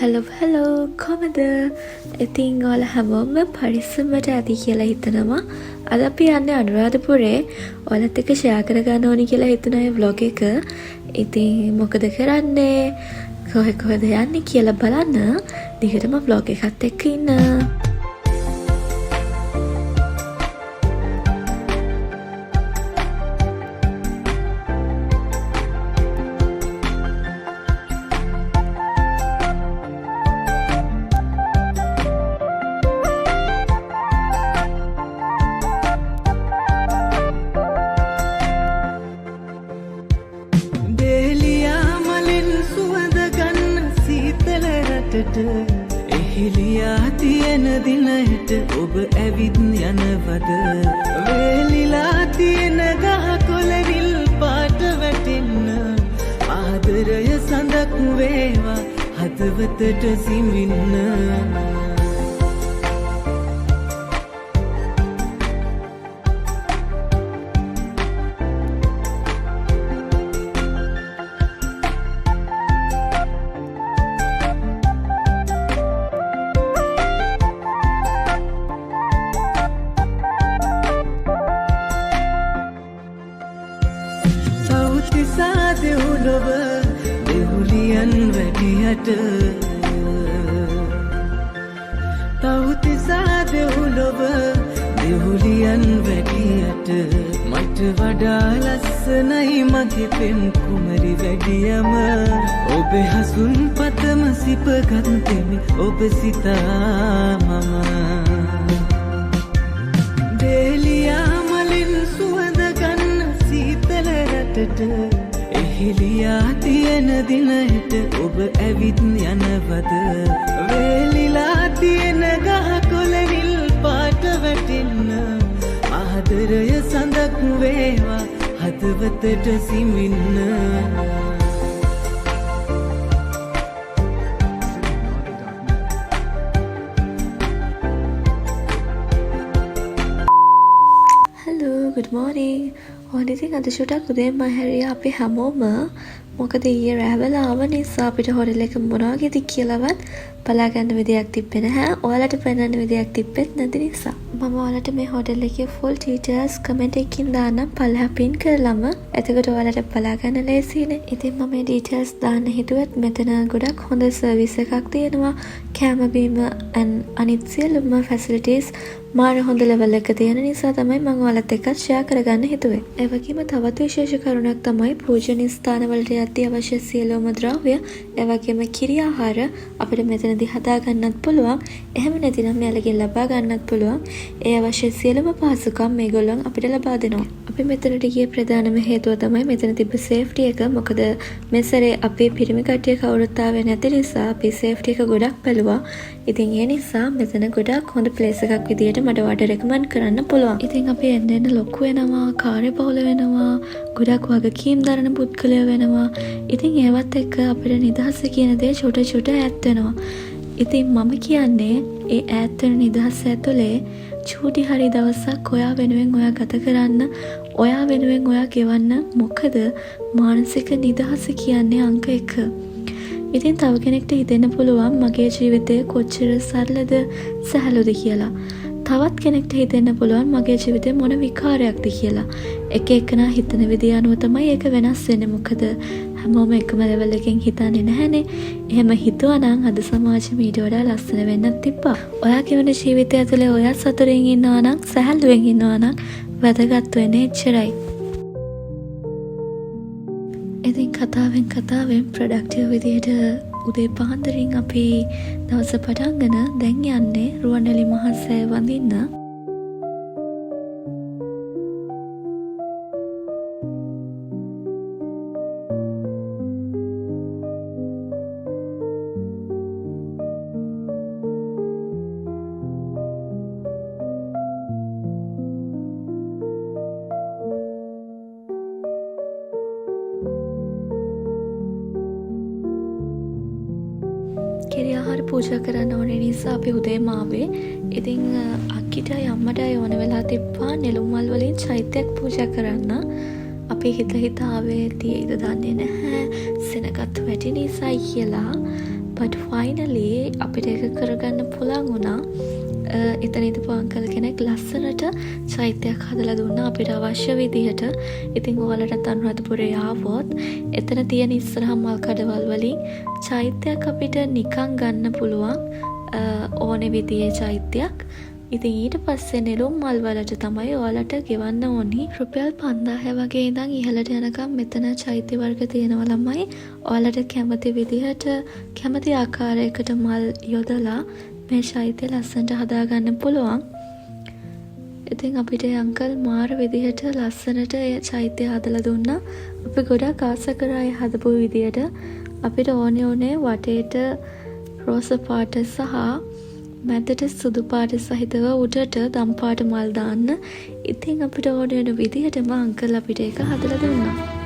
hello කොහමද? ඉතින් ඔයාලා හැමෝම පරිස්සමට ඇති කියලා හිතනවා. අද අපි යන්නේ අනුරාධපුරේ. ඔයාලත් එක්ක ෂෙයා කරගන්න ඕනි කියලා හිතුණා මේ vlog එක. ඉතින් මොකද කරන්නේ? කොහෙද යන්නේ කියලා බලන්න. දිගටම vlog එකත් එක්ක ඉන්න. එහිලියා තියෙන දිනට ඔබ ඇවිත් යනවද වේලිලා තියෙන ගහ කොළවිල් පාට වැටෙන්න ආදරය සඳක් වේවා හදවතට සිමින්න දෙව්ලොව දෙව්ලියන් වැඩියට තවුතිසා දෙව්ලොව දෙව්ලියන් වැඩියට මට වඩා ලස්සනයි මගේ පෙම් කුමරි වැඩියම ඔබ හසුන් පතම සිපගත්තෙමි ඔබ සිතා මම දේලියා මලින් සුවඳ ගන්න සීතල රටට එහිලියා තියෙන දිනට ඔබ ඇවිත් යනවද වේලිලා තියෙන ගහ කොළවිල් පාට වැටෙන්න ආදරය සඳක් වේවා හදවතට සිමින්න good morning. ඉතින් අද ෂුටක් උදේම හැරියා අපි හැමෝම. මොකද ඊයේ රෑ වෙලා ආව නිසා අපිට හොටෙල් එක මොනවා වගේද කියලාවත් බලා ගන්න විදියක් තිබ්බේ නැහැ. ඔයාලට පෙන්වන්න විදියක් තිබ්බෙත් නැති නිසා. මම ඔයාලට මේ හොටෙල් එකේ full details comment එකකින් දාන්නම් පල්ලෙහා pin කරලම. එතකොට ඔයාලට බලා ගන්න ලේසියිනේ. ඉතින් මම මේ details දාන්න හිතුවත් මෙතන ගොඩක් හොඳ service එකක් තියෙනවා. කැම බීම අනිත් සියලුම facilities මාර හොඳ ලෙවල් එක තියෙන නිසා තමයි මම ඔයාලත් එක්ක ෂෙයා කරගන්න හිතුවේ. ඒ වගේම තවත් විශේෂ කරුණක් තමයි පූජනීය ස්ථානවලට යද්දී අවශ්‍ය සියලුම ද්‍රව්‍ය, ඒ වගේම කිරි ආහාර අපිට මෙතනදී හදා ගන්නත් පුළුවන්. එහෙම නැතිනම් මෙයාලගෙන් ලබා ගන්නත් පුළුවන්. ඒ අවශ්‍ය සියලුම පහසුකම් මේගොල්ලන් අපිට ලබා දෙනවා. අපි මෙතනට ගියේ ප්‍රධානම හේතුව තමයි මෙතන තිබ්බ සේෆ්ටි එක. මොකද මේ සැරේ අපේ පිරිමි කට්ටිය කවුරුත් ආවේ නැති නිසා අපි සේෆ්ටි එක ගොඩක් බැලුවා. ඉතින් ඒ නිසා මෙතන ගොඩක් හොඳ ප්ලේස් එකක් විදියට මට වට රෙකමන්ඩ් කරන්න පුළුවන්. ඉතින් අපි එන්න ලොකු වෙනවා, කාර්යබහුල වෙනවා, ගොඩක් වගකීම් දරන පුද්ගලයෝ වෙනවා. ඉතින් ඒවත් එක්ක අපිට නිදහස කියන දේ චුට ඈත් වෙනවා. ඉතින් මම කියන්නේ ඒ ඈත් වෙන නිදහස ඇතුලේ චූටි හරි දවසක් ඔයා වෙනුවෙන් ඔයා ගත කරන්න, ඔයා වෙනුවෙන් ඔයා ගෙවන්න. මොකද මානසික නිදහස කියන්නේ අංක 1. ඉතින් තව කෙනෙක්ට හිතෙන්න පුළුවන් මගේ ජීවිතය කොච්චර සරලද සැහැල්ලුද කියලා. තවත් කෙනෙක්ට හිතෙන්න පුළුවන් මගේ ජීවිතේ මොන විකාරයක්ද කියලා. එක එකනා හිතන විදිය අනුව තමයි ඒක වෙනස් වෙන්නේ. මොකද හැමෝම එකම ලෙවල් එකෙන් හිතන්නේ නැහැනේ. එහෙම හිතුවා නම් අද සමාජෙ මීට වඩා ලස්සන වෙන්නත් තිබ්බා. ඔයා කියවන ජීවිතය ඇතුලේ ඔයා සතුටින් ඉන්නවා නම්, සැහැල්ලුවෙන් ඉන්නවා නම් වැදගත් වෙන්නේ එච්චරයි. ඉතින් කතාවෙන් ප්‍රොඩක්ටිව් විදියට උදේ පාන්දරින් අපි දවස පටන්ගෙන දැන් යන්නේ රුවන්වැලි මහසෑය වඳින්න. කිරි ආහාර පූජා කරන්න ඕනේ නිසා අපි උදේම ආවේ. ඉතින් අක්කිටයි අම්මටයි ඕන වෙලා තිබ්බා නෙළුම් මල් වලින් චෛත්‍යයක් පූජා කරන්න. අපි හිත ආවේ තියෙයිද දන්නේ නැහැ. සෙනගත් වැඩි නිසායි කියලා. but finally අපිට ඒක කරගන්න පුළුවන් වුණා. එතන ඉඳපු අංකල් කෙනෙක් ලස්සනට චෛත්‍යයක් හදලා දුන්නා අපිට අවශ්‍ය විදිහට. ඉතින් ඔයාලටත් අනුරාධපුරේ ආවොත් එතන තියෙන ඉස්සරහ මල් කඩවල් වලින් චෛත්‍යයක් අපිට නිකන් ගන්න පුළුවන්. ඕනේ විදිහේ චෛත්‍යයක්. ඉතින් ඊට පස්සේ නෙළුම් මල් වලට තමයි ඔයාලට ගෙවන්න ඕනි රුපියල් 5000 වගේ ඉඳන් ඉහළට යනකම් මෙතන චෛත්‍ය වර්ග තියෙනවා ළමයි. ඔයාලට කැමති විදිහට කැමති ආකාරයකට මල් යොදලා මේ චෛත්‍ය ලස්සනට හදාගන්න පුළුවන්. ඉතින් අපිට අංකල් මාර විදිහට ලස්සනට ඒ චෛත්‍ය හදලා දුන්නා. අපි ගොඩක් ආස කරා ඒ හදපු විදිහට. අපිට ඕනේ වටේට රෝස පාට සහ මැදට සුදු පාට සහිතව උඩට දම් පාට මල් දාන්න. ඉතින් අපිට ඕන වෙන විදිහටම අංකල් අපිට ඒක හදලා දුන්නා.